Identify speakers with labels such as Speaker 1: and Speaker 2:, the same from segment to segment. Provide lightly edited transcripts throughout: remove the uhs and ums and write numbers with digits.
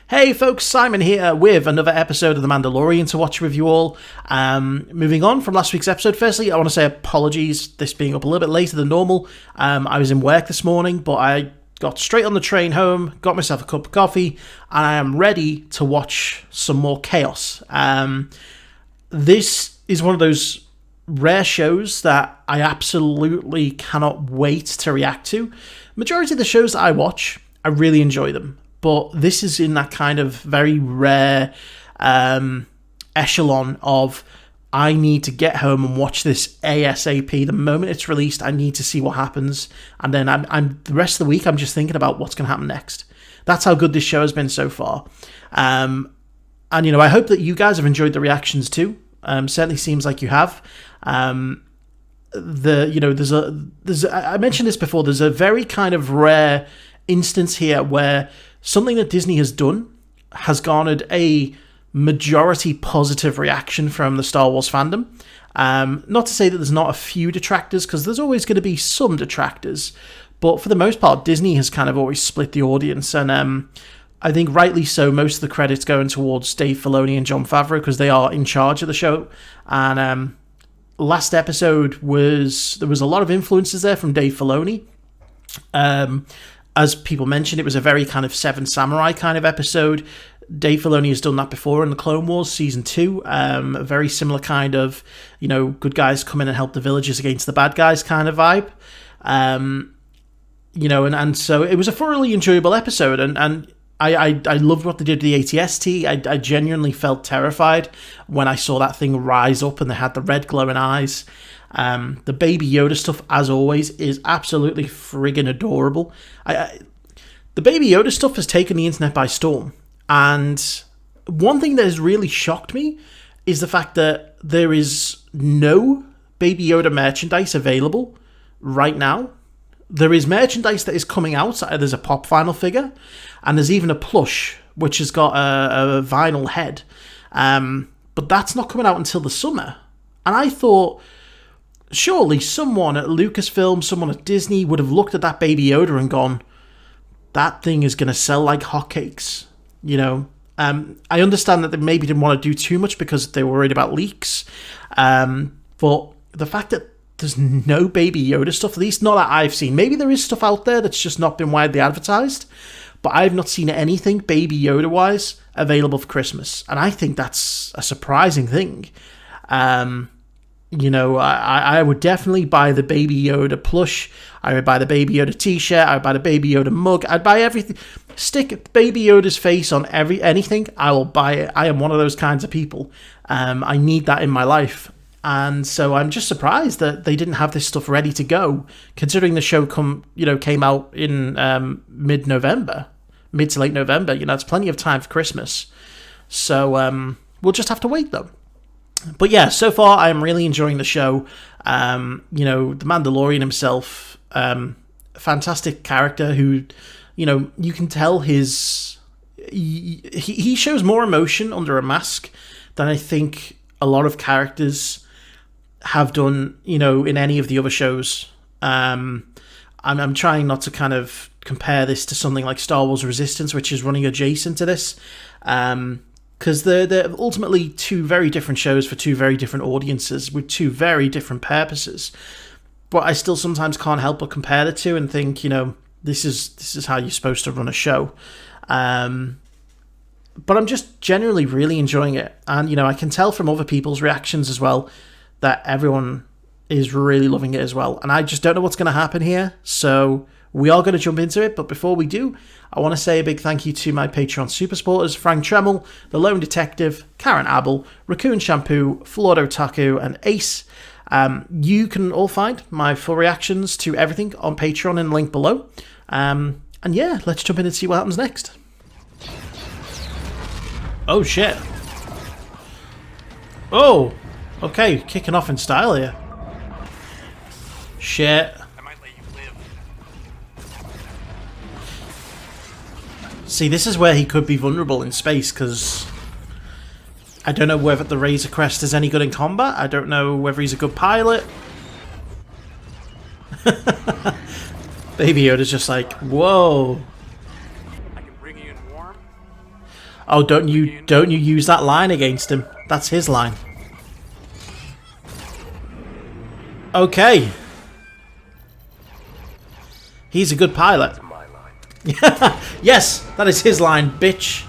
Speaker 1: Hey folks, Simon here with another episode of The Mandalorian to watch with you all. Moving on from last week's episode, firstly, I want to say apologies, this being up a little bit later than normal. I was in work this morning, but I got straight on the train home, got myself a cup of coffee, and I am ready to watch some more chaos. This is one of those rare shows that I absolutely cannot wait to react to. Majority of the shows that I watch, I really enjoy them. But this is in that kind of very rare echelon of I need to get home and watch this ASAP. The moment it's released, I need to see what happens. And then I'm the rest of the week, I'm just thinking about what's going to happen next. That's how good this show has been so far. And, you know, I hope that you guys have enjoyed the reactions too. Certainly seems like you have. I mentioned this before, there's a very kind of rare instance here where something that Disney has done has garnered a majority positive reaction from the Star Wars fandom. Not to say that there's not a few detractors, because there's always going to be some detractors, but for the most part, Disney has kind of always split the audience, and I think rightly so. Most of the credit's going towards Dave Filoni and Jon Favreau, because they are in charge of the show, and last episode there was a lot of influences there from Dave Filoni. As people mentioned, it was a very kind of Seven Samurai kind of episode. Dave Filoni has done that before in the Clone Wars Season 2. A very similar kind of, you know, good guys come in and help the villagers against the bad guys kind of vibe. You know, and so it was a thoroughly enjoyable episode, and I loved what they did to the AT-ST. I genuinely felt terrified when I saw that thing rise up and they had the red glowing eyes. The Baby Yoda stuff, as always, is absolutely friggin' adorable. The Baby Yoda stuff has taken the internet by storm, and one thing that has really shocked me is the fact that there is no Baby Yoda merchandise available right now. There is merchandise that is coming out. There's a Pop Vinyl figure, and there's even a plush which has got a vinyl head, but that's not coming out until the summer. And I thought, surely someone at Lucasfilm, someone at Disney would have looked at that Baby Yoda and gone, that thing is going to sell like hotcakes, you know. I understand that they maybe didn't want to do too much because they were worried about leaks, but the fact that there's no Baby Yoda stuff, at least not that I've seen. Maybe there is stuff out there that's just not been widely advertised, but I've not seen anything Baby Yoda-wise available for Christmas, and I think that's a surprising thing. You know, I would definitely buy the Baby Yoda plush. I would buy the Baby Yoda t-shirt. I would buy the Baby Yoda mug. I'd buy everything. Stick Baby Yoda's face on anything, I will buy it. I am one of those kinds of people. I need that in my life. And so I'm just surprised that they didn't have this stuff ready to go, considering the show came out in mid to late November. You know, it's plenty of time for Christmas. So we'll just have to wait, though. But yeah, so far I'm really enjoying the show. You know, the Mandalorian himself, fantastic character who, you know, you can tell he shows more emotion under a mask than I think a lot of characters have done, you know, in any of the other shows. I'm trying not to kind of compare this to something like Star Wars Resistance, which is running adjacent to this. Because they're ultimately two very different shows for two very different audiences with two very different purposes. But I still sometimes can't help but compare the two and think, you know, this is how you're supposed to run a show. But I'm just generally really enjoying it. And, you know, I can tell from other people's reactions as well that everyone is really loving it as well. And I just don't know what's going to happen here. So we are going to jump into it, but before we do, I want to say a big thank you to my Patreon super supporters, Frank Tremel, TheLoneDetective, Karen Abel, Rakoon Shampoo, Flawed Otaku, and Ace. You can all find my full reactions to everything on Patreon in the link below. And yeah, let's jump in and see what happens next. Oh shit. Oh, okay, kicking off in style here. Shit. See, this is where he could be vulnerable in space, because I don't know whether the Razor Crest is any good in combat. I don't know whether he's a good pilot. Baby Yoda's just like, whoa.
Speaker 2: I can bring you in warm.
Speaker 1: Oh, don't you use that line against him. That's his line. Okay. He's a good pilot.
Speaker 2: That's my line.
Speaker 1: Yes, that is his line, bitch.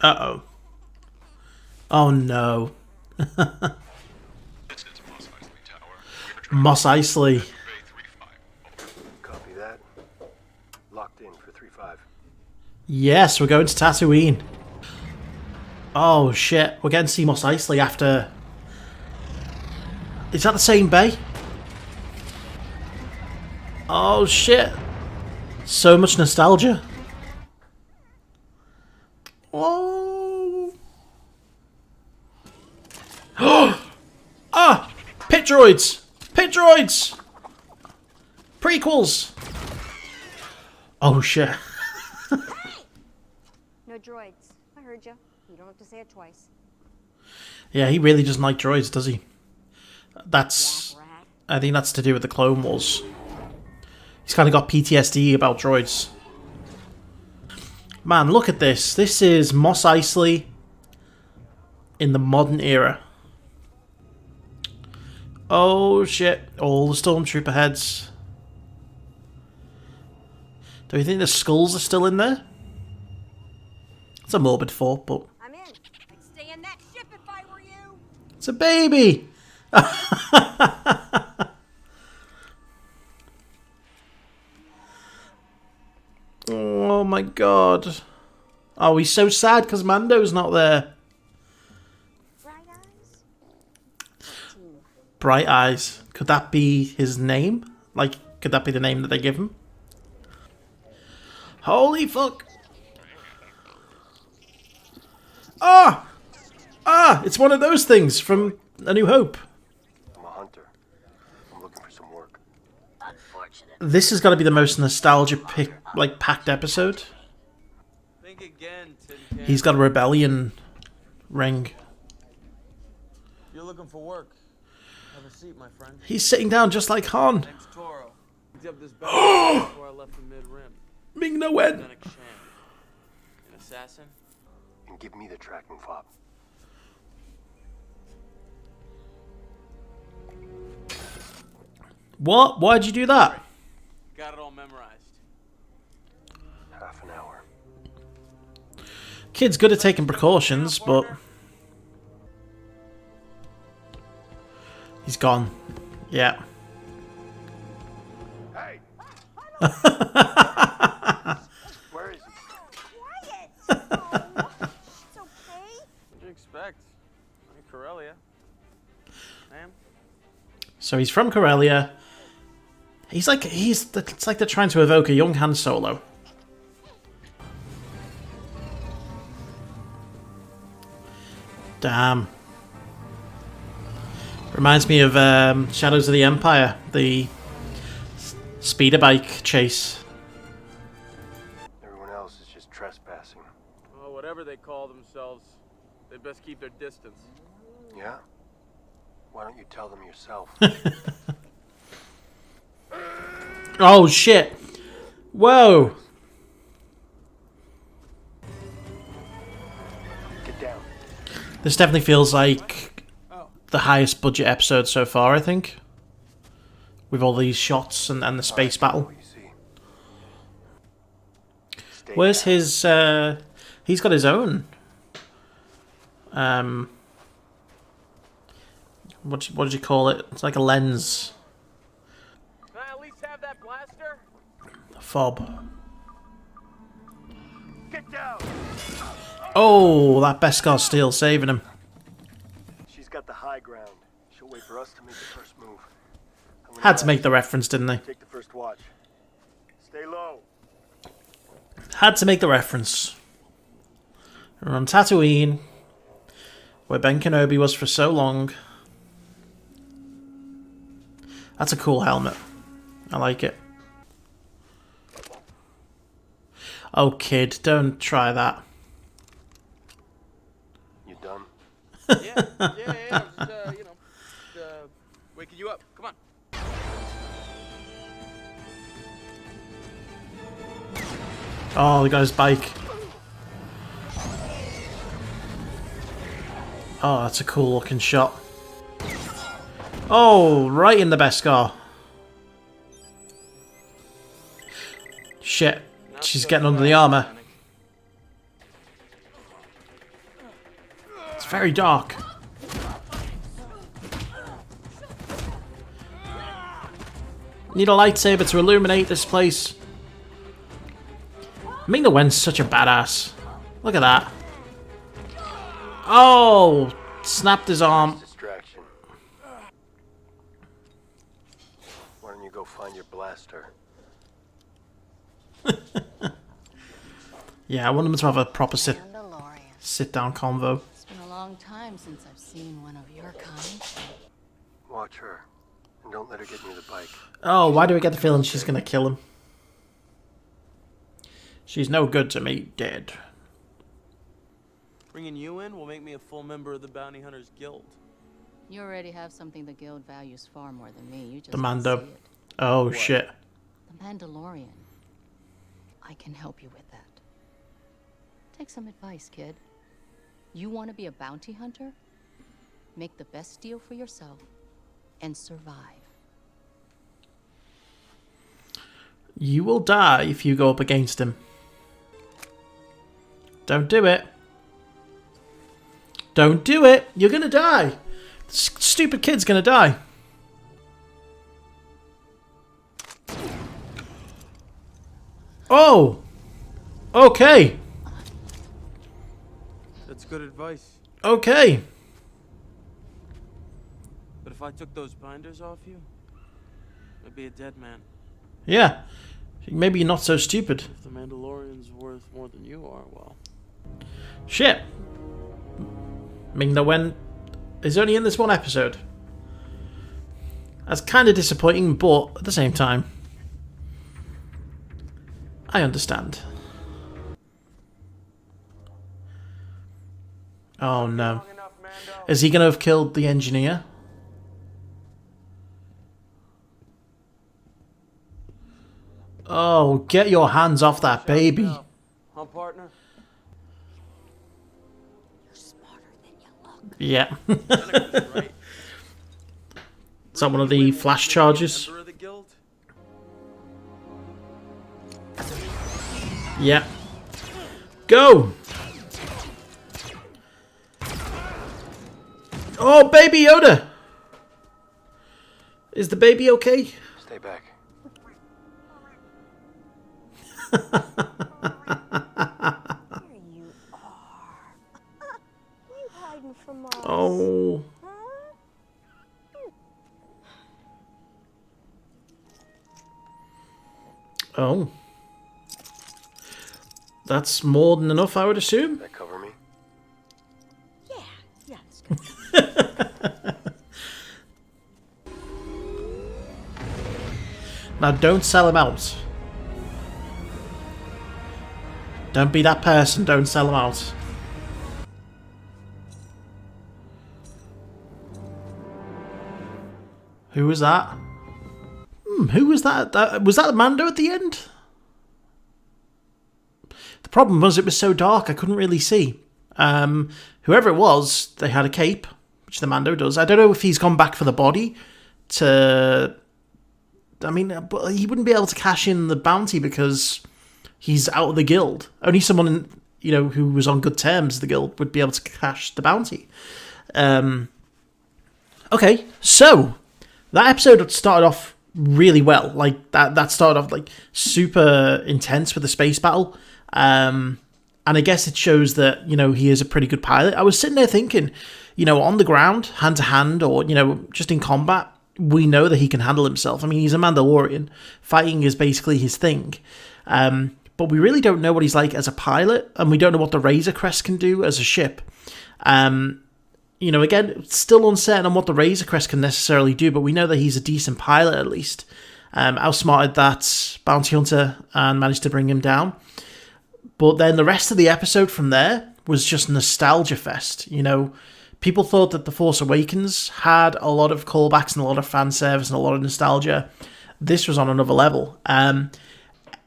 Speaker 1: Uh-oh. Oh no. Mos Eisley.
Speaker 2: Copy that. Locked in for 3-5.
Speaker 1: Yes, we're going to Tatooine. Oh shit, we're getting to see Mos Eisley after... Is that the same bay? Oh shit. So much nostalgia. Oh. Ah! Pit droids! Pit droids! Prequels! Oh shit.
Speaker 3: No droids. I heard you. You don't have to say it twice.
Speaker 1: Yeah, he really doesn't like droids, does he? That's... I think that's to do with the Clone Wars. He's kind of got PTSD about droids. Man, look at this. This is Mos Eisley in the modern era. Oh shit. All the Stormtrooper heads. Do you think the skulls are still in there? It's a morbid thought, but...
Speaker 3: I'm in. I'd stay in that ship if I were you.
Speaker 1: It's a baby! Oh my god. Oh, he's so sad because Mando's not there.
Speaker 3: Bright eyes?
Speaker 1: Bright Eyes. Could that be his name? Like, could that be the name that they give him? Holy fuck! Ah! Ah! It's one of those things from A New Hope.
Speaker 2: I'm a hunter. I'm looking for some work.
Speaker 3: Unfortunate.
Speaker 1: This has got to be the most nostalgia packed episode.
Speaker 4: Think again, Tin Can.
Speaker 1: He's got a rebellion ring.
Speaker 4: You're looking for work. Have a seat, my friend.
Speaker 1: He's sitting down just like Han.
Speaker 4: Next Toro. Picked up this belt before I left the mid-rim.
Speaker 1: Ming No Wen.
Speaker 4: Lieutenant Shan. An assassin?
Speaker 2: And give me the tracking fob.
Speaker 1: What? Why'd you do that?
Speaker 4: Got it all memorized.
Speaker 2: Half an hour.
Speaker 1: Kid's good at taking precautions, but... He's gone. Yeah.
Speaker 2: Hey! Where is he?
Speaker 3: Quiet! Oh, it's okay.
Speaker 4: What'd you expect? I'm in Corellia. Ma'am?
Speaker 1: So he's from Corellia. It's like they're trying to evoke a young Han Solo. Damn. Reminds me of Shadows of the Empire, the speeder bike chase.
Speaker 2: Everyone else is just trespassing.
Speaker 4: Oh, whatever they call themselves, they best keep their distance.
Speaker 2: Yeah? Why don't you tell them yourself?
Speaker 1: Oh shit! Whoa!
Speaker 2: Get down.
Speaker 1: This definitely feels like the highest budget episode so far, I think. With all these shots and the space battle.
Speaker 2: What you see. Stay
Speaker 1: Where's
Speaker 2: down.
Speaker 1: his, he's got his own. What did you call it? It's like a lens.
Speaker 4: Can I at least have that blaster?
Speaker 1: A fob.
Speaker 2: Get down!
Speaker 1: Oh, that Beskar Steel saving him.
Speaker 2: She's got the high ground. She'll wait for us to make the first move. I'm gonna
Speaker 1: Had to make the reference, didn't they?
Speaker 2: take the first watch. Stay low.
Speaker 1: Had to make the reference. We're on Tatooine, where Ben Kenobi was for so long. That's a cool helmet. I like it. Oh, kid, don't try that.
Speaker 2: You done?
Speaker 4: Yeah. I was waking you up. Come on.
Speaker 1: Oh, the guy's bike. Oh, that's a cool looking shot. Oh, right in the Beskar. Shit. She's getting under the armor. It's very dark. Need a lightsaber to illuminate this place. Ming-Na Wen's such a badass. Look at that. Oh! Snapped his arm.
Speaker 2: Distraction. Why don't you go find your blaster?
Speaker 1: Yeah, I want them to have a proper
Speaker 3: Mandalorian.
Speaker 1: sit-down convo.
Speaker 5: It's been a long time since I've seen one of your kind.
Speaker 2: Watch her. And don't let her get near the bike.
Speaker 1: Oh, why do I get the feeling she's gonna kill him? She's no good to me, dead.
Speaker 4: Bringing you in will make me a full member of the Bounty Hunters Guild.
Speaker 5: You already have something the guild values far more than me. You just
Speaker 1: The
Speaker 5: don't
Speaker 1: Mando.
Speaker 5: see it.
Speaker 1: Oh,
Speaker 4: What?
Speaker 1: shit.
Speaker 5: The Mandalorian. I can help you with that. Take some advice, kid. You want to be a bounty hunter? Make the best deal for yourself and survive.
Speaker 1: You will die if you go up against him. Don't do it. Don't do it. You're gonna die. Stupid kid's gonna die. Oh! Okay.
Speaker 4: That's good advice.
Speaker 1: Okay.
Speaker 4: But if I took those binders off you, I'd be a dead man.
Speaker 1: Yeah. Maybe you're not so stupid.
Speaker 4: If the Mandalorian's worth more than you are, well...
Speaker 1: Shit. Ming-Na Wen is only in this one episode. That's kind of disappointing, but at the same time, I understand. Oh no.
Speaker 4: Long enough, Mando.
Speaker 1: Is he going to have killed the engineer? Oh, get your hands off that baby.
Speaker 4: Huh, partner?
Speaker 5: You're smarter than you look.
Speaker 1: Yeah.
Speaker 4: Right.
Speaker 1: Is that one of the flash charges?
Speaker 4: Member of the guild?
Speaker 1: Yeah. Go! Oh, Baby Yoda! Is the baby okay?
Speaker 2: Stay back.
Speaker 3: There you are. You hiding from us?
Speaker 1: Oh.
Speaker 3: Huh?
Speaker 1: Oh. That's more than enough, I would assume.
Speaker 2: That cover me?
Speaker 3: Yeah, it's good.
Speaker 1: Now, don't sell him out. Don't be that person, don't sell him out. Who was that? Who was that? Was that Mando at the end? The problem was it was so dark I couldn't really see. Whoever it was, they had a cape, which the Mando does. I don't know if he's gone back for the body to... I mean, but he wouldn't be able to cash in the bounty because he's out of the guild. Only someone, you know, who was on good terms with the guild would be able to cash the bounty. Okay, so that episode started off really well. Like that started off like super intense with the space battle. And I guess it shows that, you know, he is a pretty good pilot. I was sitting there thinking, you know, on the ground, hand to hand, or, you know, just in combat, we know that he can handle himself. I mean, he's a Mandalorian. Fighting is basically his thing. But we really don't know what he's like as a pilot, and we don't know what the Razor Crest can do as a ship. You know, again, still uncertain on what the Razor Crest can necessarily do, but we know that he's a decent pilot at least. Outsmarted that bounty hunter and managed to bring him down. But then the rest of the episode from there was just nostalgia fest. You know, people thought that The Force Awakens had a lot of callbacks and a lot of fan service and a lot of nostalgia. This was on another level.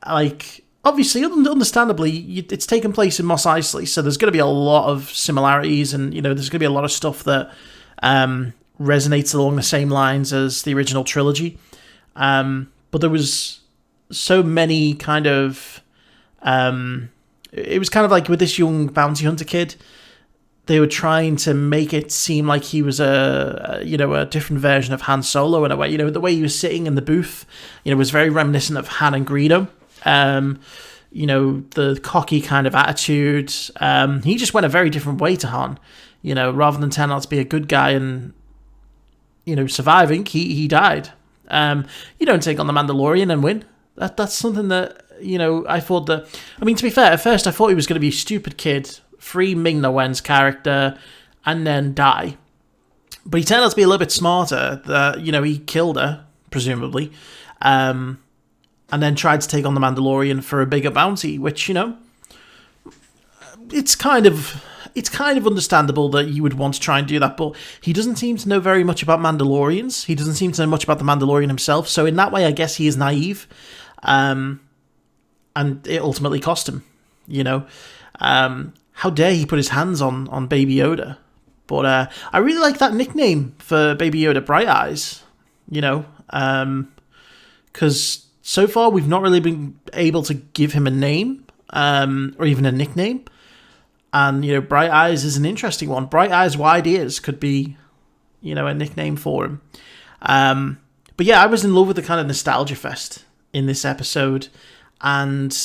Speaker 1: Like, obviously, understandably, it's taken place in Mos Eisley, so there's going to be a lot of similarities, and there's going to be a lot of stuff that resonates along the same lines as the original trilogy. But there was so many kind of... it was kind of like with this young bounty hunter kid, they were trying to make it seem like he was a different version of Han Solo in a way. The way he was sitting in the booth, was very reminiscent of Han and Greedo. The cocky kind of attitude. He just went a very different way to Han. Rather than turn out to be a good guy and, surviving, he died. You don't take on the Mandalorian and win. That's something that, I thought that... I mean, to be fair, at first I thought he was going to be a stupid kid, free Ming-Na Wen's character, and then die. But he turned out to be a little bit smarter. That he killed her, presumably, and then tried to take on the Mandalorian for a bigger bounty, which, it's kind of understandable that you would want to try and do that, but he doesn't seem to know very much about Mandalorians. He doesn't seem to know much about the Mandalorian himself, so in that way, I guess he is naive, and it ultimately cost him, How dare he put his hands on Baby Yoda? But I really like that nickname for Baby Yoda, Bright Eyes, because so far we've not really been able to give him a name, or even a nickname. And, Bright Eyes is an interesting one. Bright Eyes, Wide Ears could be, a nickname for him. But yeah, I was in love with the kind of nostalgia fest in this episode. And,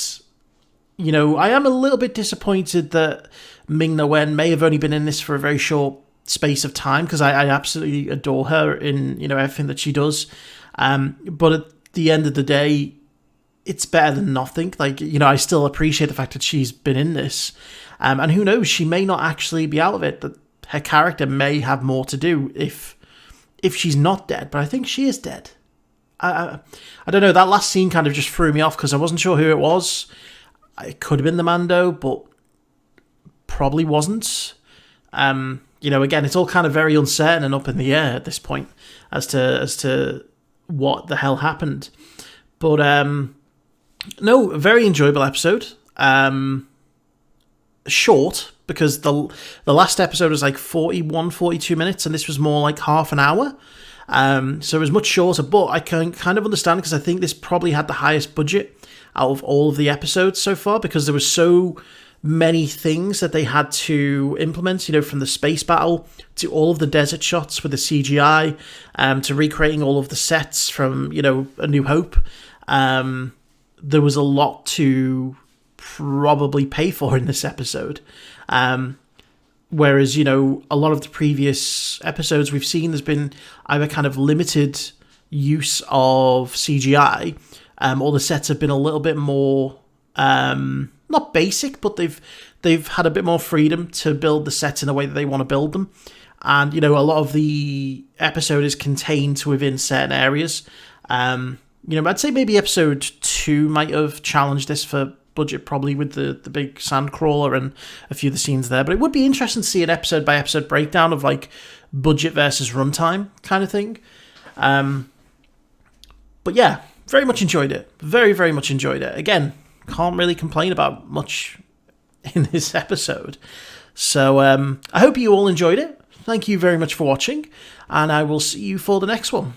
Speaker 1: I am a little bit disappointed that Ming-Na Wen may have only been in this for a very short space of time, because I absolutely adore her in, everything that she does. But at the end of the day, it's better than nothing. Like, I still appreciate the fact that she's been in this. And who knows, she may not actually be out of it. That her character may have more to do if she's not dead. But I think she is dead. I don't know, that last scene kind of just threw me off because I wasn't sure who it was. It could have been the Mando, but probably wasn't. Again, it's all kind of very uncertain and up in the air at this point as to what the hell happened. But no, a very enjoyable episode. Short, because the last episode was like 42 minutes, and this was more like half an hour. So it was much shorter, but I can kind of understand, because I think this probably had the highest budget out of all of the episodes so far, because there were so many things that they had to implement, from the space battle to all of the desert shots with the CGI, to recreating all of the sets from, A New Hope. There was a lot to probably pay for in this episode. Whereas, a lot of the previous episodes we've seen, there's been either kind of limited use of CGI, or the sets have been a little bit more, not basic, but they've had a bit more freedom to build the sets in the way that they want to build them. And, a lot of the episode is contained within certain areas. I'd say maybe episode 2 might have challenged this for budget, probably with the big sand crawler and a few of the scenes there. But it would be interesting to see an episode by episode breakdown of like budget versus runtime kind of thing. But yeah, very much enjoyed it. Very, very much enjoyed it. Again, can't really complain about much in this episode. So I hope you all enjoyed it. Thank you very much for watching, and I will see you for the next one.